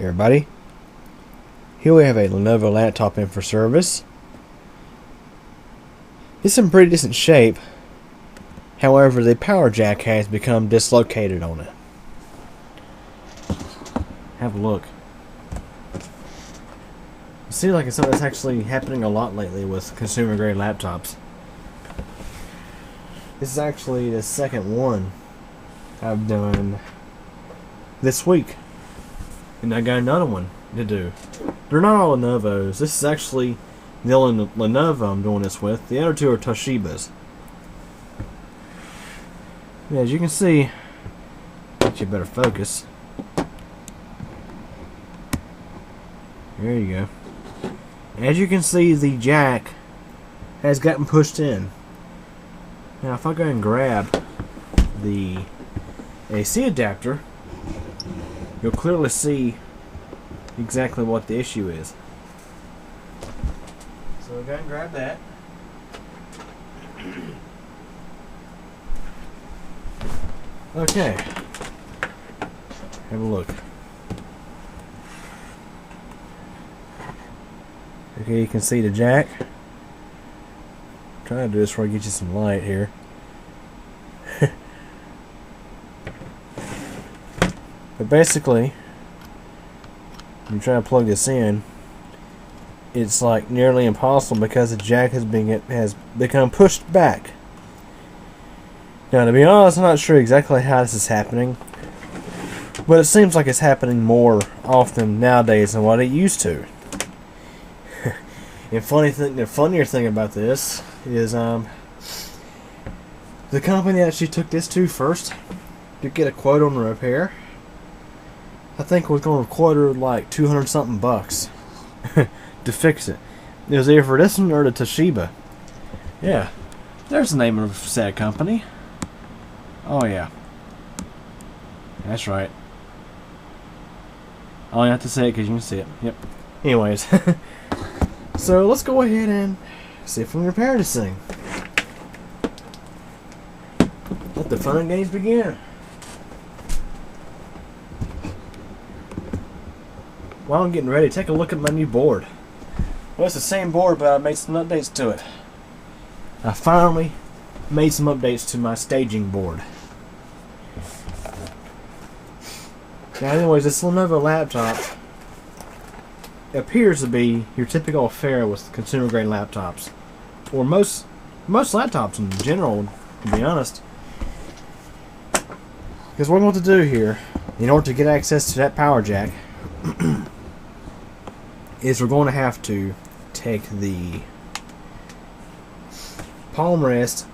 Hey everybody, here we have a Lenovo laptop in for service. It's in pretty decent shape, however the power jack has become dislocated on it. Have a look. It seems like it's something that's actually happening a lot lately with consumer grade laptops. This is actually the second one I've done this week. And I got another one to do. They're not all Lenovo's. This is actually the only Lenovo I'm doing this with. The other two are Toshiba's. Yeah, as you can see, get you a better focus. There you go. As you can see, the jack has gotten pushed in. Now, if I go and grab the AC adapter, you'll clearly see exactly what the issue is. So we'll go and grab that. Okay. Have a look. Okay, you can see the jack. I'm trying to do this before I get you some light here. But basically, when you try to plug this in, it's like nearly impossible because the jack has become pushed back. Now, to be honest, I'm not sure exactly how this is happening, but it seems like it's happening more often nowadays than what it used to. And the funnier thing about this is the company that she took this to first to get a quote on the repair, I think was going to quote her like 200 something bucks to fix it. It was either for this one or the Toshiba. Yeah, there's the name of said company. Oh yeah, that's right. I only have to say it because you can see it. Yep. Anyways, so let's go ahead and see if we can repair this thing. Let the fun and games begin. While I'm getting ready, take a look at my new board. Well, it's the same board, but I made some updates to it. I finally made some updates to my staging board. Now, anyways, this Lenovo laptop appears to be your typical affair with consumer grade laptops, or most laptops in general, to be honest. Because what I'm going to do here, in order to get access to that power jack, is we're going to have to take the palm rest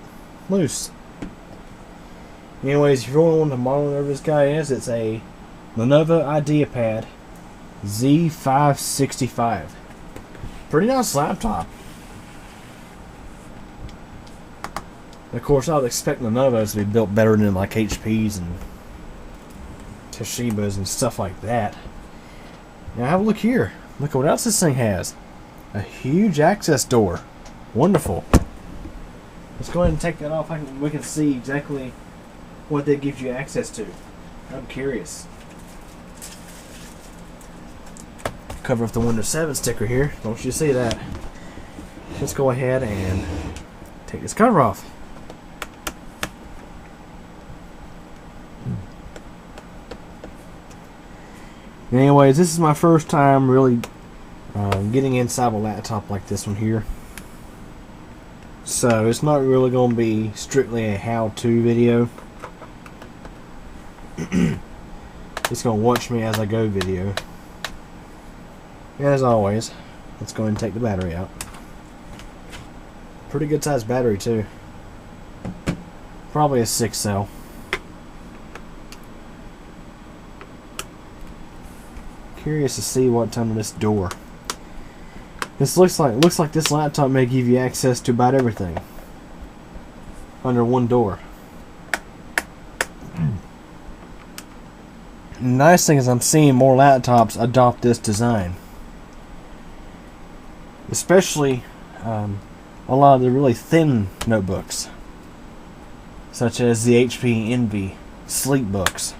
loose. Anyways, if you're wondering what the model of this guy is, it's a Lenovo Ideapad Z565. Pretty nice laptop. Of course, I would expect Lenovo's to be built better than like HP's and Toshiba's and stuff like that. Now have a look here. Look at what else this thing has. A huge access door. Wonderful. Let's go ahead and take that off. We can see exactly what that gives you access to. I'm curious. Cover up the Windows 7 sticker here. Don't want you to see that. Let's go ahead and take this cover off. Anyways, this is my first time really getting inside a laptop like this one here. So it's not really going to be strictly a how-to video. It's going to watch me as I go video. And as always, let's go ahead and take the battery out. Pretty good sized battery too. Probably a 6 cell. Curious to see what's under this door. This looks like this laptop may give you access to about everything under one door. The nice thing is I'm seeing more laptops adopt this design, especially a lot of the really thin notebooks, such as the HP Envy Sleep books.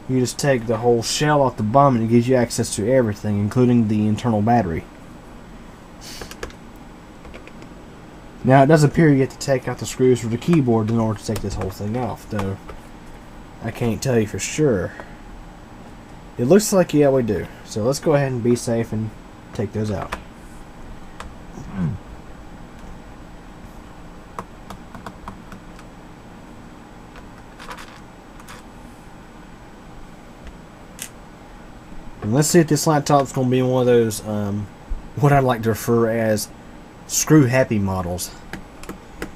You just take the whole shell off the bottom and it gives you access to everything, including the internal battery. Now it does appear you have to take out the screws for the keyboard in order to take this whole thing off, though I can't tell you for sure. It looks like, yeah, we do. So let's go ahead and be safe and take those out. And let's see if this laptop's going to be one of those, what I like to refer as screw happy models.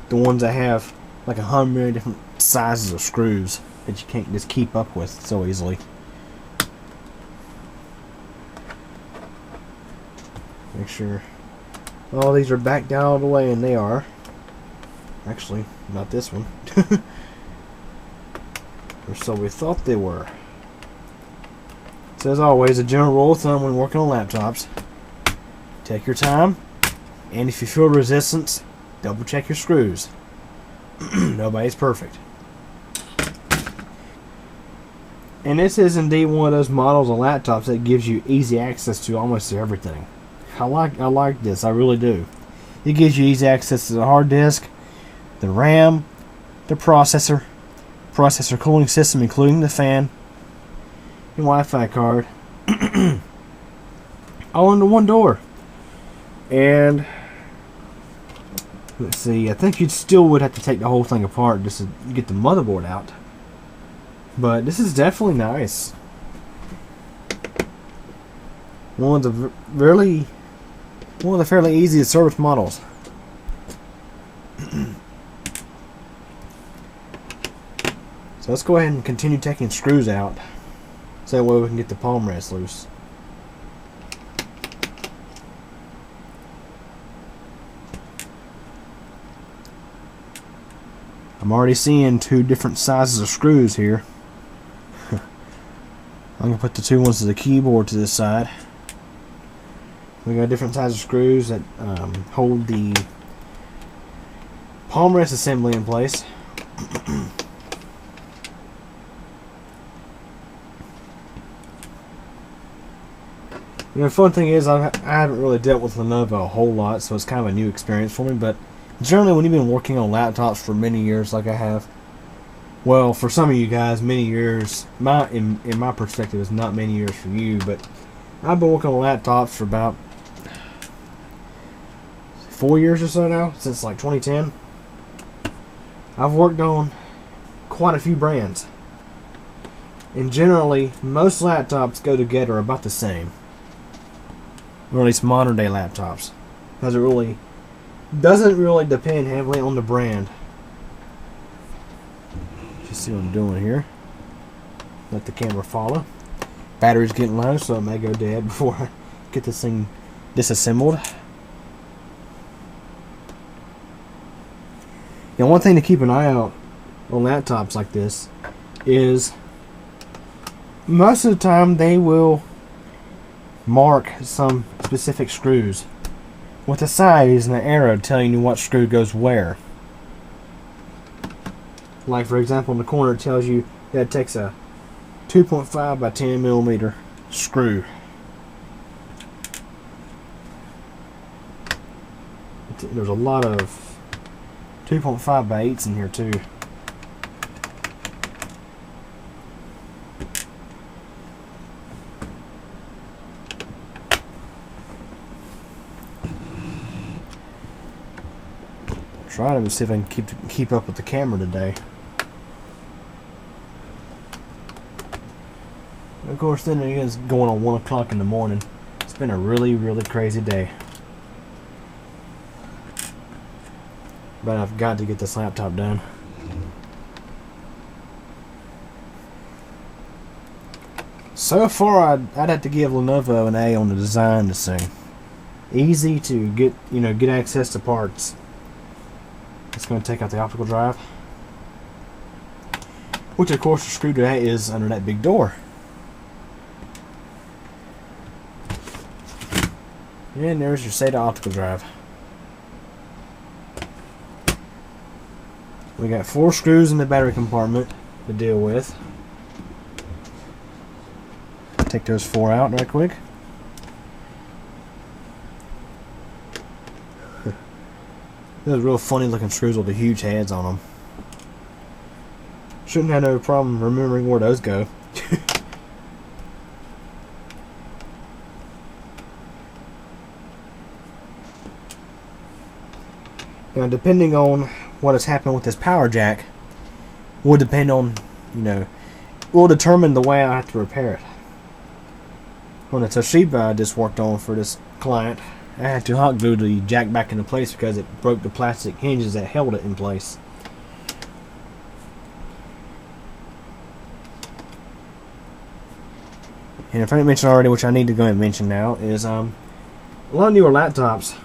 The ones that have like 100 million different sizes of screws that you can't just keep up with so easily. Make sure all these are backed out all the way, and they are. Actually, not this one. Or so we thought they were. So as always, a general rule of thumb when working on laptops: take your time, and if you feel resistance, double check your screws. Nobody's perfect. And this is indeed one of those models of laptops that gives you easy access to almost everything. I like this, I really do. It gives you easy access to the hard disk, the RAM, the processor cooling system including the fan, and Wi-Fi card, all under one door. And let's see, I think you still would have to take the whole thing apart just to get the motherboard out. But this is definitely nice. One of the fairly easy to service models. So let's go ahead and continue taking screws out, so that way we can get the palm rest loose. I'm already seeing two different sizes of screws here. I'm going to put the two ones to the keyboard to this side. We got different sizes of screws that hold the palm rest assembly in place. You know, the fun thing is I haven't really dealt with Lenovo a whole lot, so it's kind of a new experience for me. But generally, when you've been working on laptops for many years, like I have, well, for some of you guys, many years. In my perspective, it's not many years for you, but I've been working on laptops for about 4 years or so now, since like 2010. I've worked on quite a few brands, and generally, most laptops go together about the same. Or at least modern day laptops. Doesn't really depend heavily on the brand. Just see what I'm doing here. Let the camera follow. Battery's getting low, so it may go dead before I get this thing disassembled. Now, one thing to keep an eye out on laptops like this is most of the time they will mark some specific screws with a size and an arrow telling you what screw goes where. Like, for example, in the corner it tells you that it takes a 2.5 by 10 millimeter screw. There's a lot of 2.5 by 8s in here too. Trying to see if I can keep up with the camera today. Of course, then it is going on 1 o'clock in the morning. It's been a really, really crazy day. But I've got to get this laptop done. So far, I'd have to give Lenovo an A on the design of this thing. Easy to get access to parts. It's going to take out the optical drive, which of course the screw to that is under that big door. And there's your SATA optical drive. We got 4 screws in the battery compartment to deal with. Take those 4 out right quick. Those real funny looking screws with the huge heads on them. Shouldn't have no problem remembering where those go. Now, depending on what has happened with this power jack, will depend on, will determine the way I have to repair it. On the Toshiba I just worked on for this client, I had to hot glue the jack back into place because it broke the plastic hinges that held it in place. And if I didn't mention already, which I need to go and mention now, is a lot of newer laptops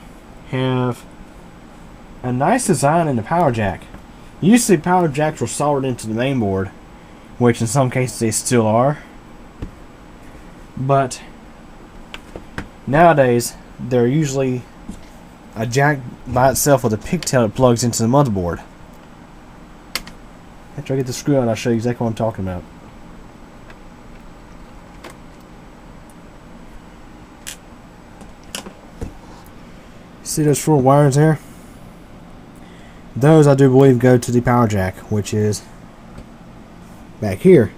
have a nice design in the power jack. Usually power jacks were soldered into the main board, which in some cases they still are. But nowadays they're usually a jack by itself with a pigtail that plugs into the motherboard. After I get the screw out, I'll show you exactly what I'm talking about. See those 4 wires there? Those, I do believe, go to the power jack, which is back here.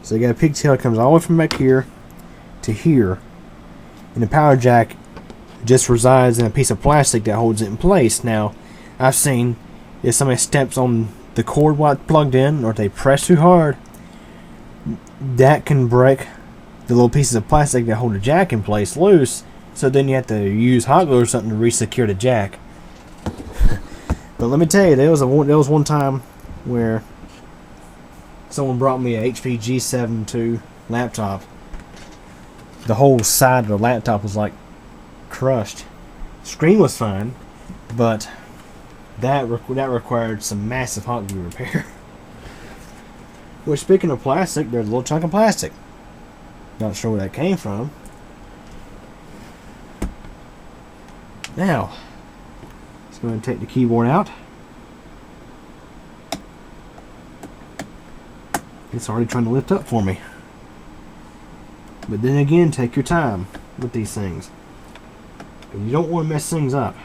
So you got a pigtail that comes all the way from back here to here. And the power jack just resides in a piece of plastic that holds it in place. Now, I've seen if somebody steps on the cord while it's plugged in, or if they press too hard, that can break the little pieces of plastic that hold the jack in place loose. So then you have to use hot glue or something to re-secure the jack. But let me tell you, there was one time where someone brought me a HP G7 II laptop. The whole side of the laptop was like crushed. Screen was fine, but that required some massive hot glue repair. Which, speaking of plastic, there's a little chunk of plastic. Not sure where that came from. Now, let's go ahead and take the keyboard out. It's already trying to lift up for me. But then again, take your time with these things. You don't want to mess things up.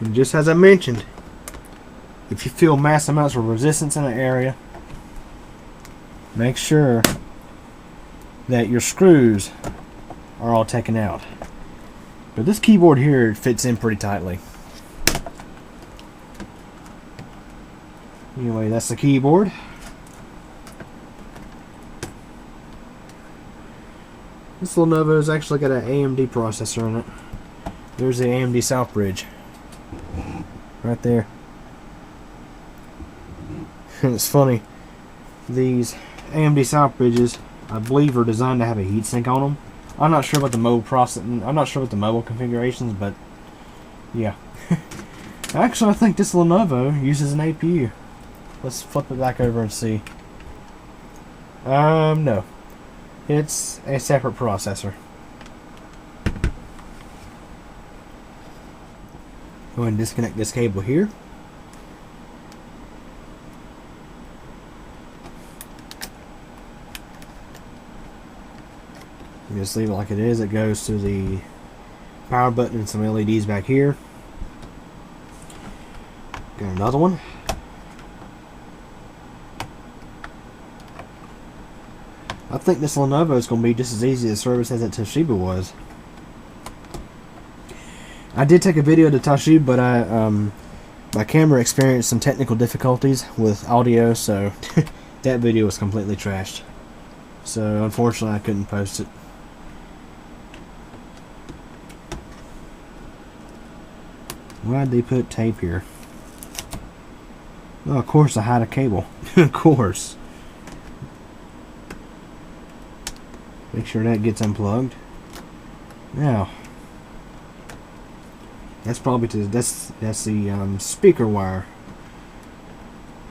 And just as I mentioned, if you feel mass amounts of resistance in an area, make sure that your screws are all taken out. But this keyboard here fits in pretty tightly. Anyway, that's the keyboard. This Lenovo has actually got an AMD processor in it. There's the AMD Southbridge. Right there. And it's funny, these AMD Southbridges, I believe, are designed to have a heatsink on them. I'm not sure about the mobile processing. I'm not sure about the mobile configurations, but yeah. Actually, I think this Lenovo uses an APU. Let's flip it back over and see. No, it's a separate processor. Go ahead and disconnect this cable here. Just leave it like it is. It goes to the power button and some LEDs back here. Got another one. I think this Lenovo is going to be just as easy to service as that Toshiba was. I did take a video of the Toshiba, but my camera experienced some technical difficulties with audio, so that video was completely trashed. So unfortunately I couldn't post it. Why'd they put tape here? Well, of course I hide a cable. Of course. Make sure that gets unplugged. Now, that's probably that's the speaker wire.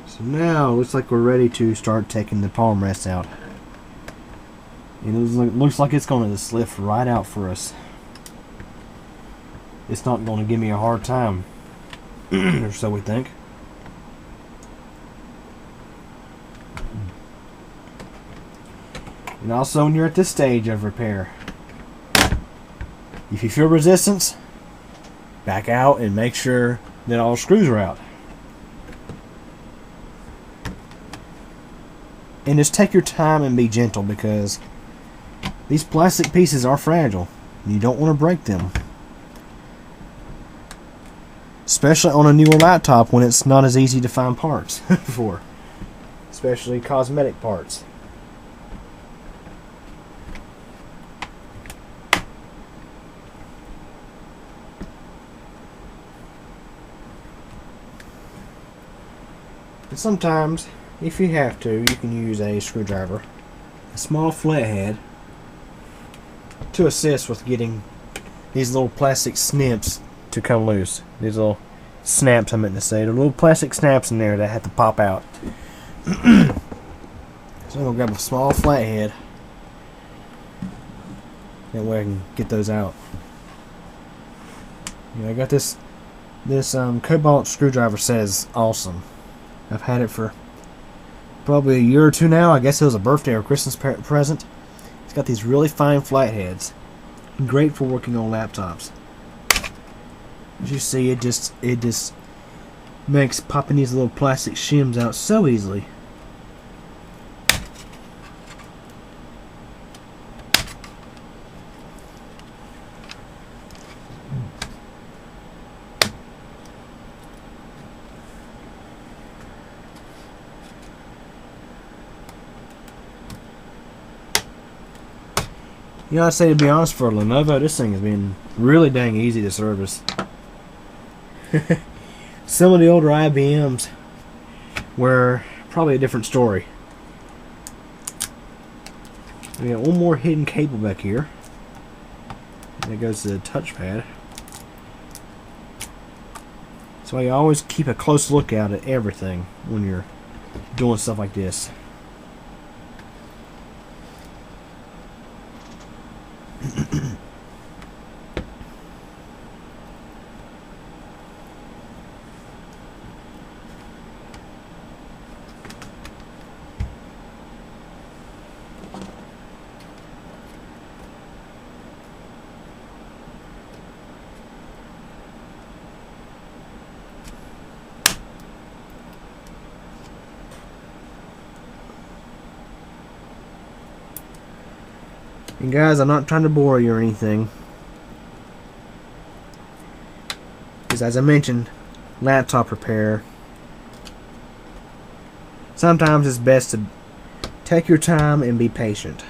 So now looks like we're ready to start taking the palm rest out. And it looks like it's going to just lift right out for us. it's not going to give me a hard time, or so we think. And also, when you're at this stage of repair, if you feel resistance, back out and make sure that all the screws are out. And just take your time and be gentle, because these plastic pieces are fragile. You don't want to break them. Especially on a newer laptop when it's not as easy to find parts for. Especially cosmetic parts. And sometimes, if you have to, you can use a screwdriver, a small flathead, to assist with getting these little plastic snips to come loose. These little snaps, I meant to say. There are little plastic snaps in there that have to pop out. So I'm going to grab a small flathead. That way I can get those out. I got this Cobalt screwdriver set is awesome. I've had it for probably a year or two now. I guess it was a birthday or Christmas present. It's got these really fine flatheads. Great for working on laptops. As you see, it just makes popping these little plastic shims out so easily. I'd say, to be honest, for Lenovo, this thing has been really dang easy to service. Some of the older IBMs were probably a different story. We got one more hidden cable back here. And it goes to the touchpad. So you always keep a close lookout at everything when you're doing stuff like this. And guys, I'm not trying to bore you or anything, because as I mentioned, laptop repair, sometimes it's best to take your time and be patient.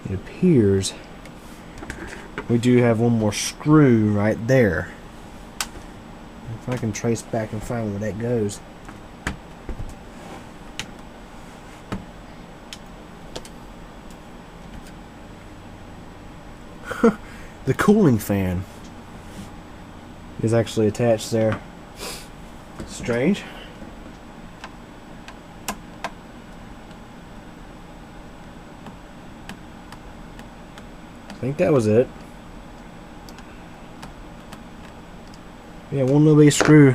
It appears we do have one more screw right there. If I can trace back and find where that goes. The cooling fan is actually attached there. Strange. I think that was it. Yeah, one little bitty screw.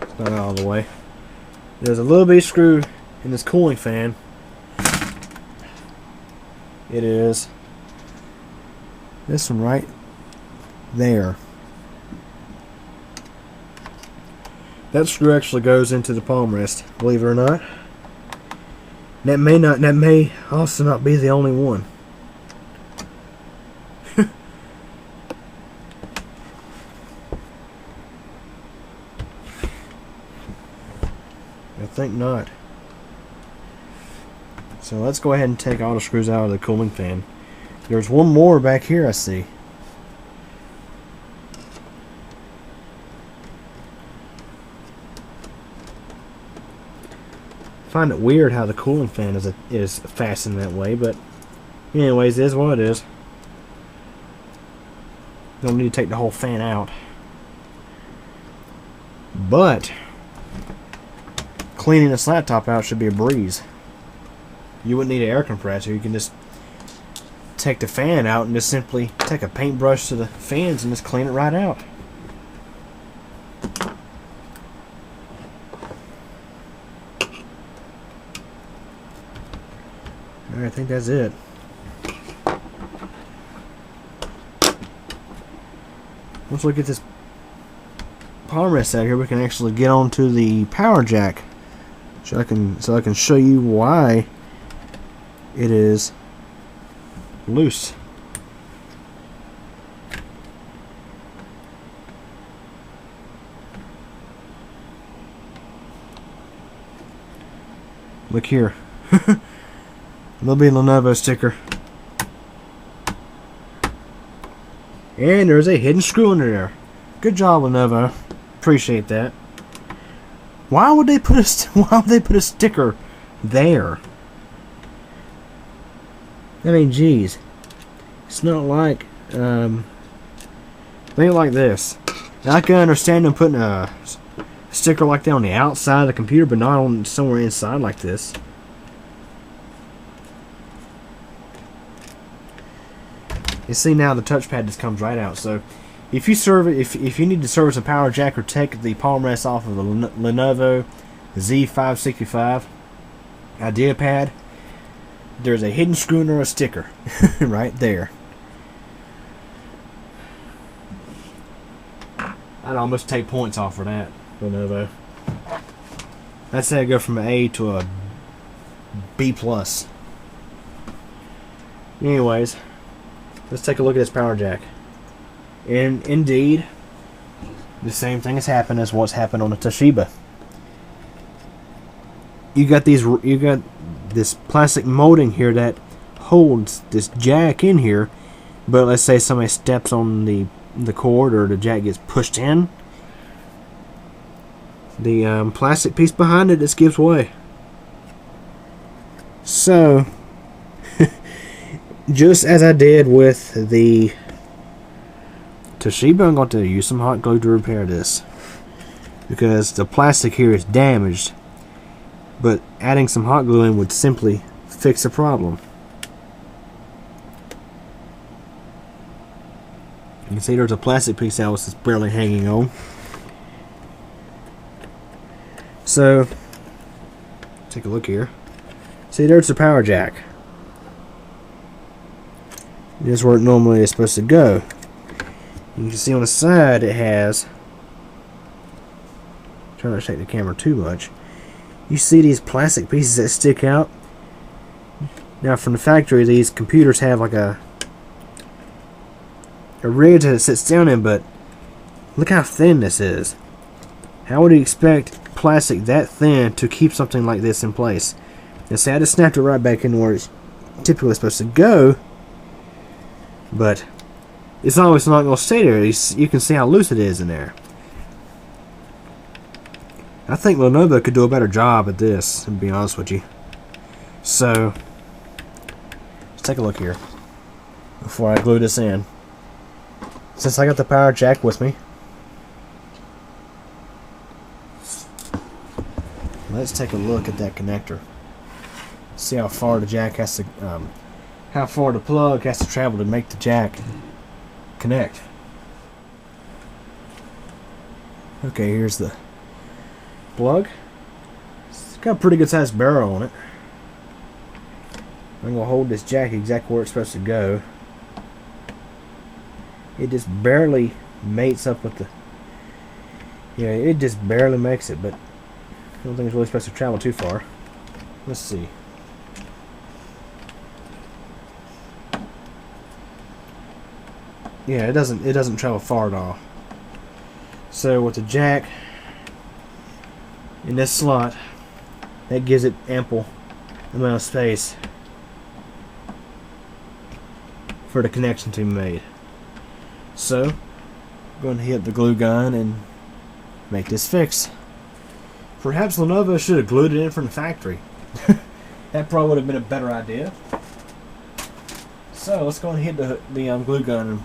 It's not all the way. There's a little bitty screw in this cooling fan. It is this one right there. That screw actually goes into the palm rest, believe it or not. That may also not be the only one. I think not. So let's go ahead and take all the screws out of the cooling fan. There's one more back here, I see. find it weird how the cooling fan is fastened that way, but anyways, it is what it is. Don't need to take the whole fan out. But cleaning this laptop out should be a breeze. You wouldn't need an air compressor. You can just take the fan out and just simply take a paintbrush to the fans and just clean it right out. Alright, I think that's it. Once we get this power rest out here, we can actually get onto the power jack. So I can show you why it is loose. Look here. There'll be a Lenovo sticker. And there's a hidden screw under there. Good job, Lenovo. Appreciate that. Why would they put a sticker there? I mean, geez. It's not like think like this. Now, I can understand them putting a sticker like that on the outside of the computer, but not on somewhere inside like this. You see now the touchpad just comes right out. So if you need to service a power jack or take the palm rest off of the Lenovo Z565 Ideapad, there's a hidden screw or a sticker right there. I'd almost take points off for that, Lenovo. I'd say I go from an A to a B+. Anyways, let's take a look at this power jack. And indeed, the same thing has happened as what's happened on the Toshiba. You got this plastic molding here that holds this jack in here, but let's say somebody steps on the cord or the jack gets pushed in, the plastic piece behind it just gives way. So just as I did with the Toshiba, I'm going to use some hot glue to repair this, because the plastic here is damaged, but adding some hot glue in would simply fix the problem. You can see there's a plastic piece that was just barely hanging on. So take a look here. See, there's the power jack. This is where it normally is supposed to go. You can see on the side it has, try not to shake the camera too much, you see these plastic pieces that stick out. Now from the factory, these computers have like a ridge that it sits down in, but look how thin this is. How would you expect plastic that thin to keep something like this in place? And see, I just snapped it right back in where it's typically supposed to go, but it's always not going to stay there. You can see how loose it is in there. I think Lenovo could do a better job at this, to be honest with you. So let's take a look here before I glue this in. Since I got the power jack with me, let's take a look at that connector. See how far the jack has to, how far the plug has to travel to make the jack connect. Okay, here's the plug. It's got a pretty good sized barrel on it. I'm gonna hold this jack exactly where it's supposed to go. It just barely mates up with the, yeah, it just barely makes it, but I don't think it's really supposed to travel too far. Let's see. Yeah, it doesn't travel far at all. So with the jack in this slot, that gives it ample amount of space for the connection to be made. So I'm going to hit the glue gun and make this fix. Perhaps Lenovo should have glued it in from the factory. That probably would have been a better idea. So let's go and hit the glue gun and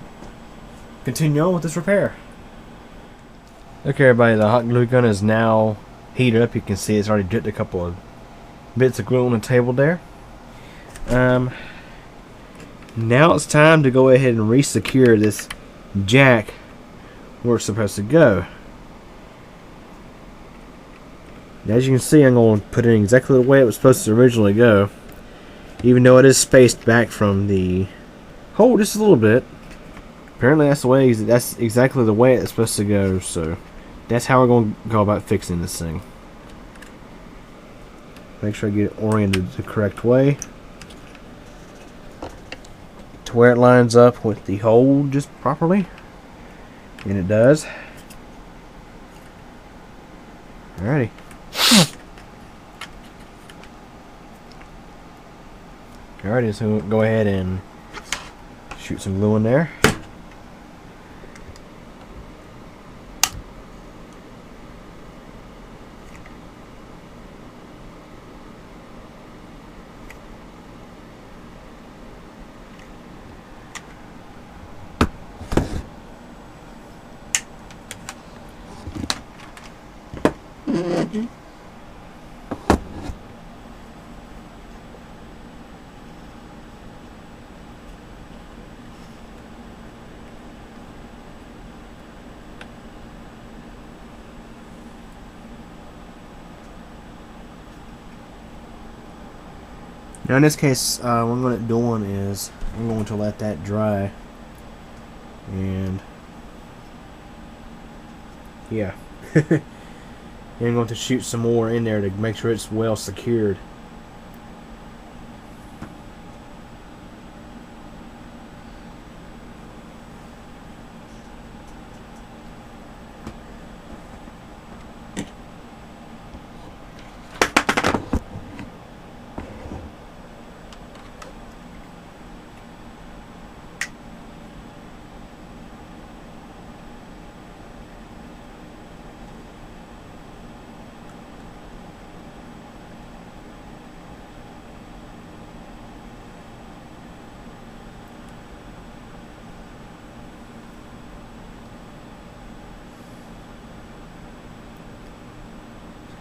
continue on with this repair. Okay, everybody, the hot glue gun is now heated up. You can see it's already dripped a couple of bits of glue on the table there. Now it's time to go ahead and re-secure this jack where it's supposed to go. Now, as you can see, I'm going to put it in exactly the way it was supposed to originally go, even though it is spaced back from the hole just a little bit. Apparently that's exactly the way it's supposed to go, so that's how we're going to go about fixing this thing. Make sure I get it oriented the correct way to where it lines up with the hole just properly, and it does. Alrighty. Alrighty, so we'll go ahead and shoot some glue in there. Now in this case, what I'm going to do is I'm going to let that dry, and yeah, and I'm going to shoot some more in there to make sure it's well secured.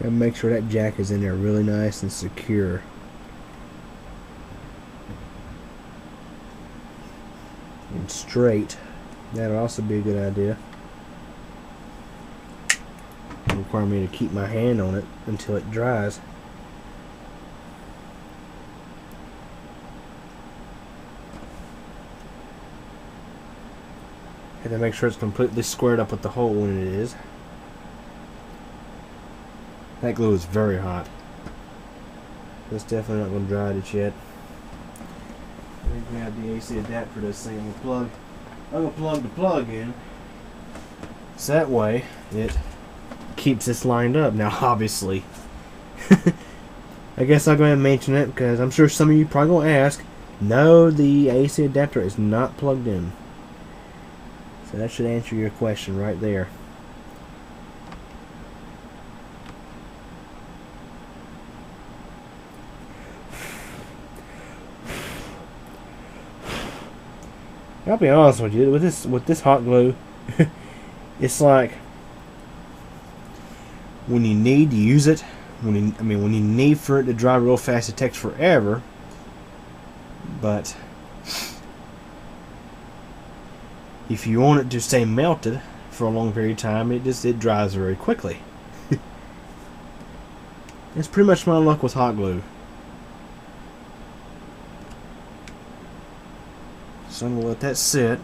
And make sure that jack is in there really nice and secure. And straight. That'll also be a good idea. It'll require me to keep my hand on it until it dries. Have to make sure it's completely squared up with the hole when it is. That glue is very hot. It's definitely not going to dry it yet. Let me grab the AC adapter for this thing. I'm going to plug the plug in. So that way it keeps this lined up. Now obviously, I guess I'll go ahead and mention it because I'm sure some of you probably going to ask. No, the AC adapter is not plugged in. So that should answer your question right there. I'll be honest with you, with this hot glue, it's like when you need to use it, when you need for it to dry real fast, it takes forever. But if you want it to stay melted for a long period of time, it dries very quickly. It's pretty much my luck with hot glue. So I'm going to let that sit.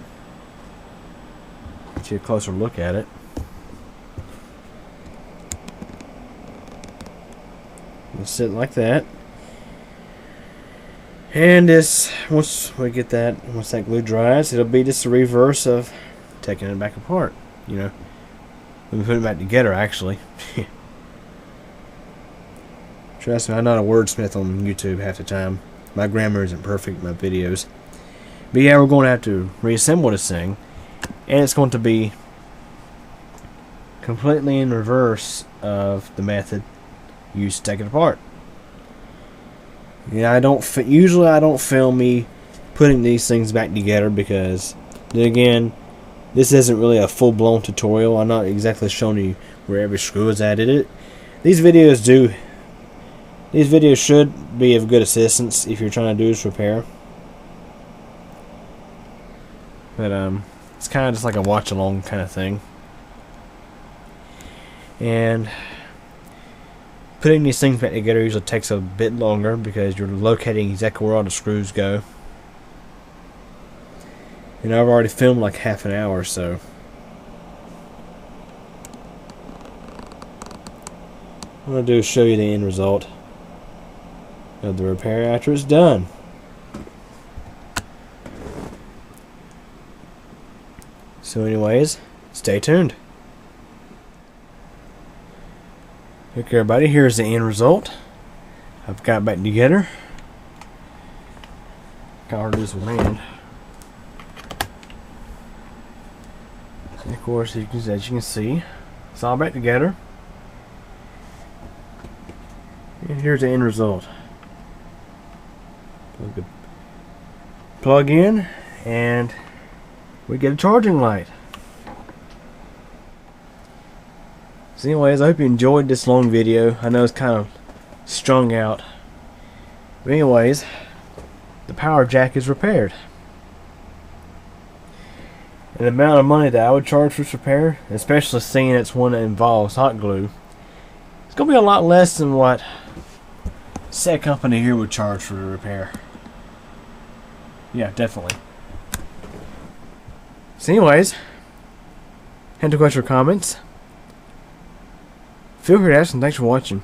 Get you a closer look at it. It'll sit like that. And once that glue dries, it'll be just the reverse of taking it back apart. You know, let me put it back together. Actually, trust me, I'm not a wordsmith on YouTube half the time. My grammar isn't perfect. My videos. But yeah, we're going to have to reassemble this thing, and it's going to be completely in reverse of the method you just take it apart. Yeah, usually I don't film me putting these things back together because, then again, this isn't really a full-blown tutorial. I'm not exactly showing you where every screw is at it. These videos should be of good assistance if you're trying to do this repair. But it's kind of just like a watch-along kind of thing. And putting these things back together usually takes a bit longer because you're locating exactly where all the screws go. And I've already filmed like half an hour or so. What I'm going to do is show you the end result of the repair after it's done. So anyways, stay tuned. Okay everybody, here's the end result. I've got it back together. Got hard to do this with my hand. And of course, as you can see, it's all back together. And here's the end result. Plug in, and we get a charging light. So anyways, I hope you enjoyed this long video. I know it's kind of strung out. But anyways, the power jack is repaired. And the amount of money that I would charge for this repair, especially seeing it's one that involves hot glue, it's going to be a lot less than what said company here would charge for the repair. Yeah, definitely. So anyways, any questions or comments, feel free to ask, and thanks for watching.